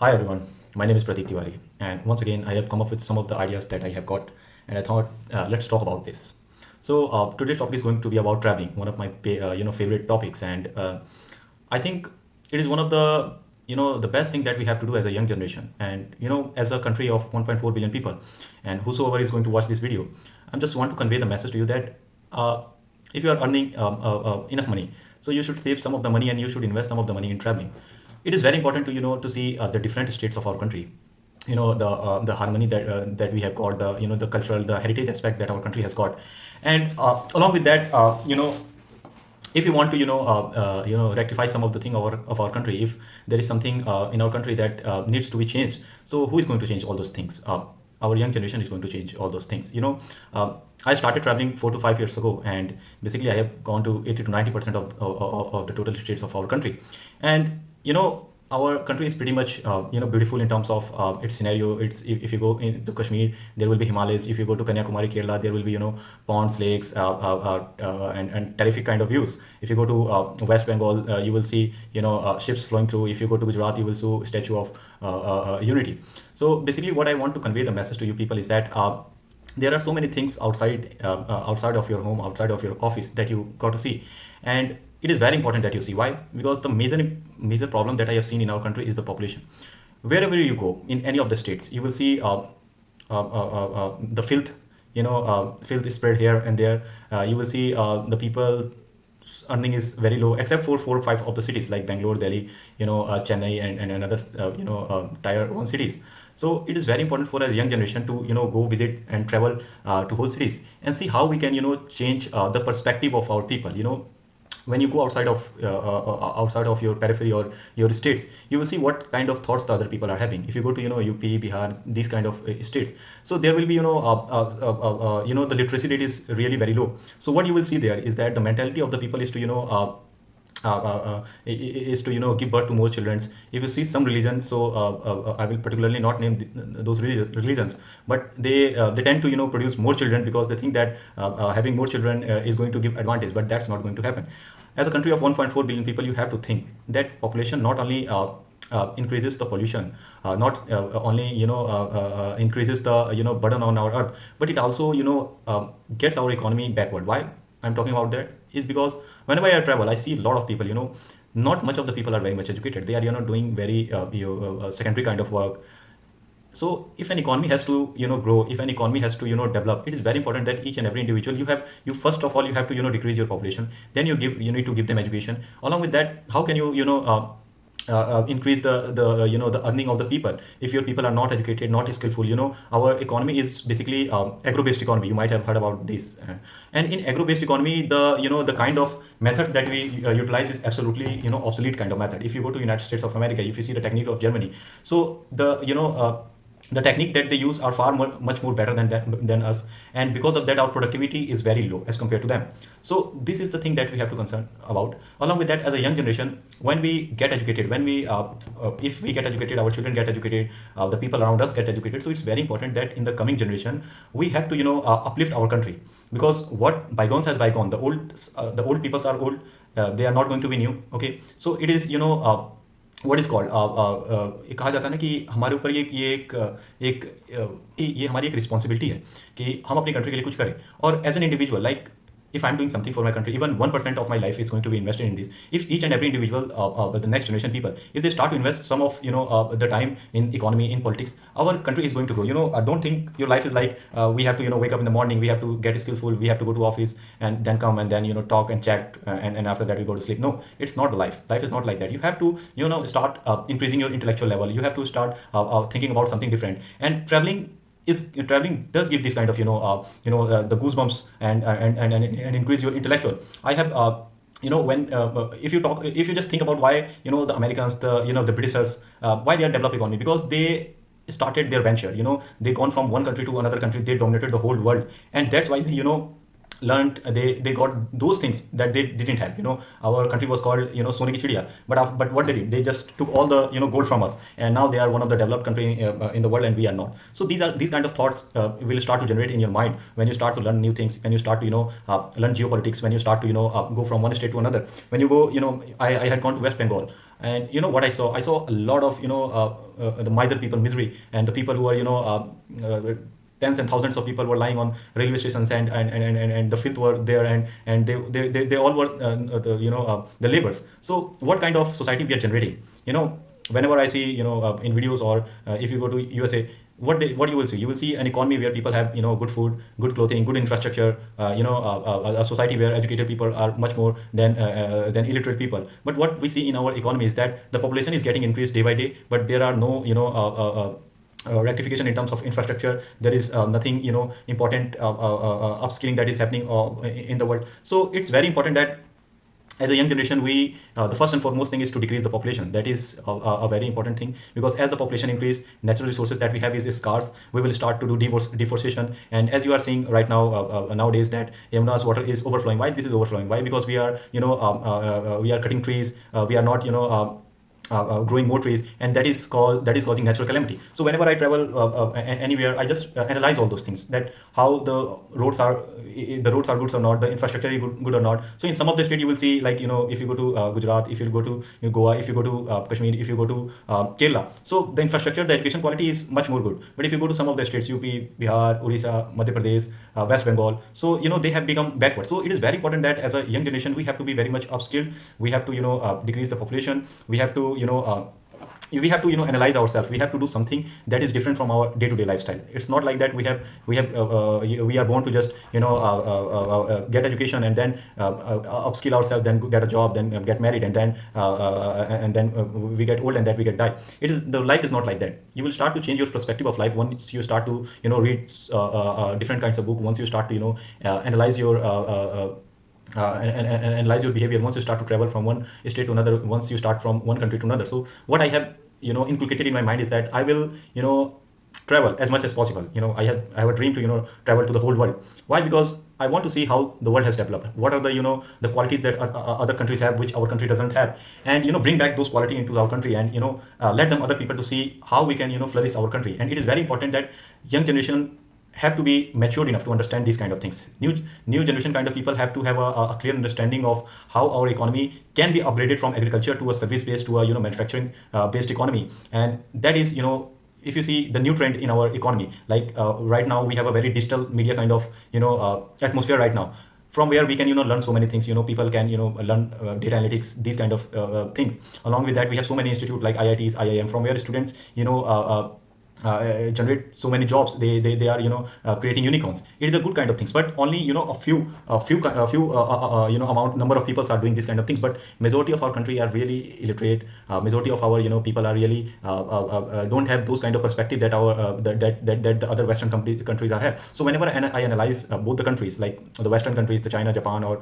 Hi everyone, my name is Pratik Tiwari, and once again I have come up with some of the ideas that I have got, and I thought let's talk about this. So today's topic is going to be about traveling, one of my favorite topics, and I think it is one of the the best thing that we have to do as a young generation, and as a country of 1.4 billion people, and whosoever is going to watch this video, I just want to convey the message to you that uh, if you are earning enough money, so you should save some of the money and you should invest some of the money in traveling. It is very important to to see the different states of our country, the harmony that we have got, the the cultural, the heritage aspect that our country has got, and along with that, if you want to rectify some of the thing of our country, if there is something in our country that needs to be changed, so who is going to change all those things? Our young generation is going to change all those things. I started traveling 4 to 5 years ago, and basically I have gone to 80 to 90% of the total states of our country. And our country is pretty much beautiful in terms of its scenario. It's if you go into Kashmir, there will be Himalayas. If you go to Kanyakumari, Kerala, there will be ponds, lakes, and terrific kind of views. If you go to West Bengal, you will see ships flowing through. If you go to Gujarat, you will see Statue of Unity. So basically, what I want to convey the message to you people is that there are so many things outside of your home, outside of your office, that you got to see, and it is very important that you see. Why? Because the major problem that I have seen in our country is the population. Wherever you go in any of the states, you will see the filth. Filth is spread here and there. You will see the people earning is very low, except for 4 or 5 of the cities like Bangalore, Delhi, Chennai, and other tier one cities. So it is very important for a young generation to go visit and travel to whole cities and see how we can change the perspective of our people. When you go outside of your periphery or your states, you will see what kind of thoughts the other people are having. If you go to UP, Bihar, these kind of states, so there will be the literacy rate is really very low. So what you will see there is that the mentality of the people is to is to give birth to more children. If you see some religion, so I will particularly not name those religions, but they tend to produce more children because they think that having more children is going to give advantage, but that's not going to happen. As a country of 1.4 billion people, you have to think that population not only increases the pollution, not only increases the burden on our earth, but it also gets our economy backward. Why I'm talking about that is because whenever I travel, I see a lot of people. Not much of the people are very much educated. They are doing very secondary kind of work. So if an economy has to grow, if an economy has to develop, it is very important that each and every individual, you first of all you have to decrease your population, then you need to give them education. Along with that, how can you increase the the earning of the people if your people are not educated, not skillful? Our economy is basically agro-based economy. You might have heard about this. And in agro-based economy, the kind of methods that we utilize is absolutely obsolete kind of method. If you go to United States of America, if you see the technique of Germany, so the technique that they use are far much more better than us, and because of that our productivity is very low as compared to them. So this is the thing that we have to concern about. Along with that, as a young generation, when we get educated, when we if we get educated, our children get educated, the people around us get educated. So it's very important that in the coming generation we have to uplift our country, because what bygones has bygone. The old peoples are old. They are not going to be new. Okay, so it is what is called, कहा जाता है ना कि हमारे ऊपर ये हमारी एक रिस्पॉन्सिबिलिटी है कि हम अपनी कंट्री के लिए कुछ करें. और as an individual, like if I'm doing something for my country, even 1% of my life is going to be invested in this. If each and every individual, the next generation people, if they start to invest some of the time in economy, in politics, our country is going to grow. I don't think your life is like we have to wake up in the morning, we have to get skillful, we have to go to office and then come and then talk and chat, and after that we go to sleep. No, it's not the life. Life is not like that. You have to start increasing your intellectual level. You have to start thinking about something different. And traveling does give this kind of the goosebumps, and increase your intellectual. I have when if you just think about why the Americans, the Britishers, why they are developed economy, because they started their venture. They gone from one country to another country, they dominated the whole world, and that's why they learned, they got those things that they didn't have. Our country was called Sone ki chidiya, but what they did, they just took all the gold from us, and now they are one of the developed country in the world, and we are not. So these kind of thoughts will start to generate in your mind when you start to learn new things, when you start to learn geopolitics, when you start to go from one state to another. When you go, I had gone to West Bengal, and what I saw a lot of the miser people misery, and the people who are tens and thousands of people were lying on railway stations, and the filth were there, and they all were the laborers. So what kind of society we are generating? Whenever I see in videos, or if you go to USA, what you will see? You will see an economy where people have good food, good clothing, good infrastructure. A society where educated people are much more than illiterate people. But what we see in our economy is that the population is getting increased day by day, but there are no rectification in terms of infrastructure. There is nothing important upskilling that is happening in the world. So it's very important that as a young generation, we the first and foremost thing is to decrease the population. That is a very important thing, because as the population increase, natural resources that we have is scarce. We will start to do deforestation, and as you are seeing right now, nowadays, that Yamuna's water is overflowing. Why this is overflowing? Why? Because we are we are cutting trees. We are not growing more trees, and that is causing natural calamity. So whenever I travel anywhere, I just analyze all those things, that how the roads are good or not, the infrastructure is good or not. So in some of the state you will see, like if you go to Gujarat, if you go to Goa, if you go to Kashmir, if you go to Kerala, so the infrastructure, the education quality is much more good. But if you go to some of the states, UP, Bihar, Odisha, Madhya Pradesh, West Bengal, so they have become backward. So it is very important that as a young generation we have to be very much upskilled. We have to decrease the population. We have to we have to analyze ourselves. We have to do something that is different from our day-to-day lifestyle. It's not like that we are born to just get education and then upskill ourselves, then get a job, then get married, and then we get old and that we get die. The life is not like that. You will start to change your perspective of life once you start to read different kinds of book. Once you start to analyze your and analyze your behavior. Once you start to travel from one state to another, once you start from one country to another. So what I have inculcated in my mind is that I will travel as much as possible. I have a dream to travel to the whole world. Why? Because I want to see how the world has developed. What are the qualities that other countries have, which our country doesn't have, and bring back those qualities into our country, and let them other people to see how we can flourish our country. And it is very important that young generation have to be matured enough to understand these kind of things. New generation kind of people have to have a clear understanding of how our economy can be upgraded from agriculture to a service based to a manufacturing based economy. And that is if you see the new trend in our economy, like right now we have a very digital media kind of atmosphere right now, from where we can learn so many things. People can learn data analytics, these kind of things. Along with that, we have so many institutes like IITs, IIM, from where students generate so many jobs. They are creating unicorns. It is a good kind of things, but only a few number of people are doing this kind of things. But majority of our country are really illiterate. Majority of our people are really don't have those kind of perspective that our that the other Western countries are have. So whenever I analyze both the countries, like the Western countries, the China, Japan, or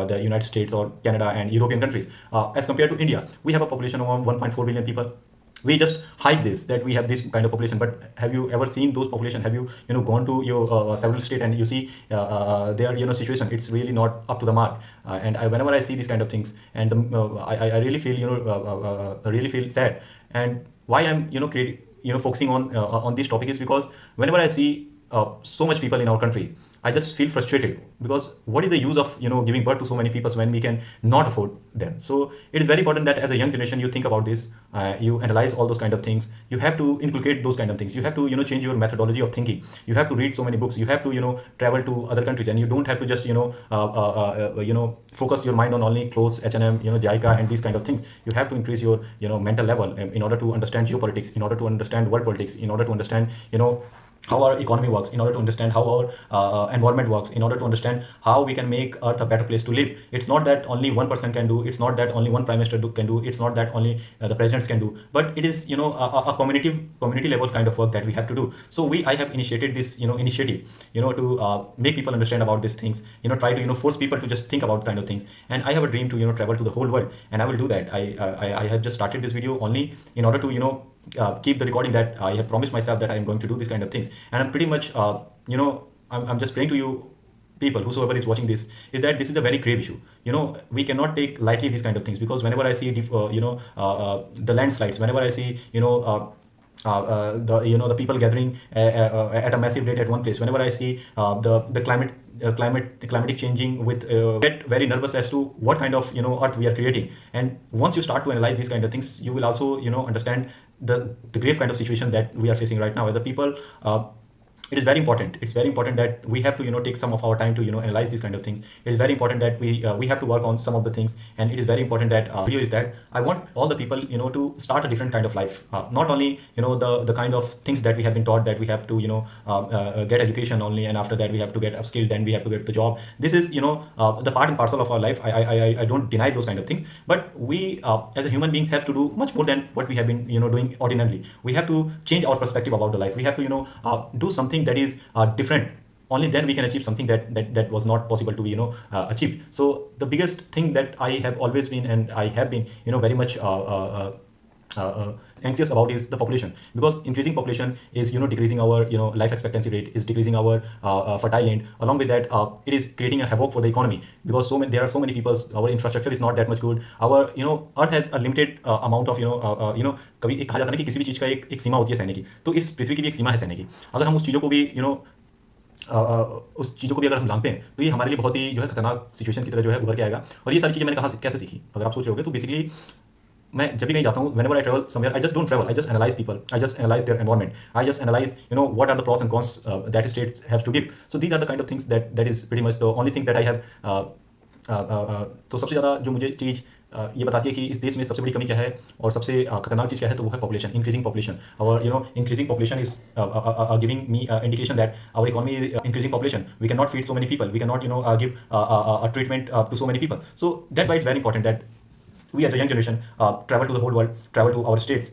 the United States, or Canada and European countries, as compared to India, we have a population of 1.4 billion people. We just hype this, that we have this kind of population, but have you ever seen those population? Have you gone to your several state and you see their situation? It's really not up to the mark. Whenever I see these kind of things, and I really feel really feel sad. And why I'm focusing on this topic is because whenever I see so much people in our country, I just feel frustrated, because what is the use of giving birth to so many people when we can not afford them? So it is very important that as a young generation you think about this, you analyze all those kind of things. You have to inculcate those kind of things. You have to change your methodology of thinking. You have to read so many books. You have to travel to other countries, and you don't have to just focus your mind on only clothes, H&M, JICA, and these kind of things. You have to increase your mental level in order to understand geopolitics, in order to understand world politics, in order to understand how our economy works, in order to understand how our environment works, in order to understand how we can make Earth a better place to live. It's not that only one person can do. It's not that only one prime minister can do. It's not that only the presidents can do. But it is a community level kind of work that we have to do. So I have initiated this initiative to make people understand about these things. Try to force people to just think about kind of things. And I have a dream to travel to the whole world, and I will do that. I have just started this video only in order to keep the recording that I have promised myself that I am going to do this kind of things. And I'm pretty much I'm just praying to you people, whosoever is watching this, is that this is a very grave issue. We cannot take lightly these kind of things, because whenever I see the landslides, whenever I see the people gathering at a massive rate at one place. Whenever I see the climatic changing, with get very nervous as to what kind of earth we are creating. And once you start to analyze these kind of things, you will also understand the grave kind of situation that we are facing right now as a people. It is very important. It's very important that we have to take some of our time to analyze these kind of things. It is very important that we have to work on some of the things. And it is very important that video is that I want all the people to start a different kind of life. Not only the kind of things that we have been taught, that we have to get education only, and after that we have to get upskilled, then we have to get the job. This is the part and parcel of our life. I don't deny those kind of things, but we as a human beings have to do much more than what we have been doing ordinarily. We have to change our perspective about the life. We have to do something that is different. Only then we can achieve something that was not possible to be achieved. So the biggest thing that I have always been, and I have been very much anxious about, is the population. Because increasing population is decreasing our life expectancy rate, is decreasing our fertile land. Along with that, it is creating a havoc for the economy, because there are so many people. Our infrastructure is not that much good. Our earth has a limited amount of कभी एक कहा जाता है ना कि किसी भी चीज़ का एक सीमा होती है सहने की. तो इस पृथ्वी की भी एक सीमा है सहने की. अगर हम उस चीज़ों को भी उस चीज़ों को भी अगर हम लांघते हैं, तो ये हमारे लिए बहुत ही खतरनाक सिचुएशन की तरह उभर के आएगा. और ये सारी चीज़ें मैंने कहाँ कैसे सीखी, अगर आप सोच रहे होगे, तो बेसिकली मैं जब भी कहीं जाता हूँ, whenever I travel somewhere, I just don't travel. I just analyze people. I just analyze their environment. I just analyze, what are the pros and cons that state has to give. So these are the kind of things that is pretty much the only thing that I have. तो सबसे ज़्यादा जो मुझे चीज़ ये बताती है कि इस देश में सबसे बड़ी कमी क्या है और सबसे खतरनाक चीज़ क्या है, तो वो है पॉपुलेशन, इंक्रीजिंग पॉपुलेशन. और increasing population is giving me indication that our economy is increasing population. We can not feed so many people. We can not give a treatment to so many people. So that's why it's very important that we as a young generation travel to the whole world, travel to our states,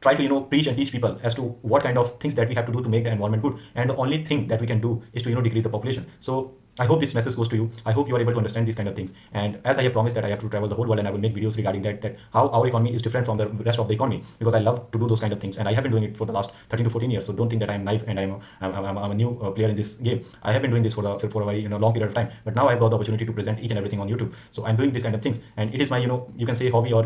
try to preach and teach people as to what kind of things that we have to do to make the environment good. And the only thing that we can do is to decrease the population. So I hope this message goes to you. I hope you are able to understand these kind of things. And as I have promised that I have to travel the whole world, and I will make videos regarding that how our economy is different from the rest of the economy, because I love to do those kind of things, and I have been doing it for the last 13 to 14 years. So don't think that I am naive and I'm a new player in this game. I have been doing this for a very long period of time, but now I have got the opportunity to present each and everything on YouTube. So I'm doing these kind of things, and it is my you can say hobby, or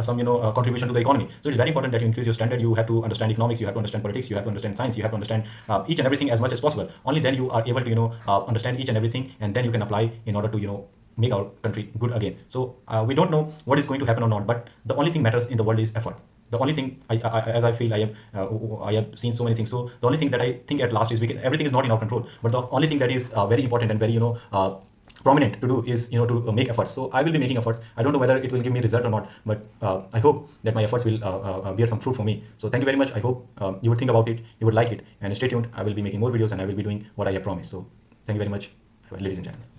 some contribution to the economy. So it's very important that you increase your standard. You have to understand economics, you have to understand politics, you have to understand science, you have to understand each and everything as much as possible. Only then you are able to understand each and everything, and then you can apply in order to make our country good again. So we don't know what is going to happen or not, but the only thing matters in the world is effort. The only thing as I feel, I have seen so many things. So the only thing that I think at last is everything is not in our control, but the only thing that is very important and very prominent to do is to make efforts. So I will be making efforts. I don't know whether it will give me result or not, but I hope that my efforts will bear some fruit for me. So thank you very much. I hope you would think about it, you would like it, and stay tuned. I will be making more videos, and I will be doing what I have promised. So thank you very much, ladies and gentlemen.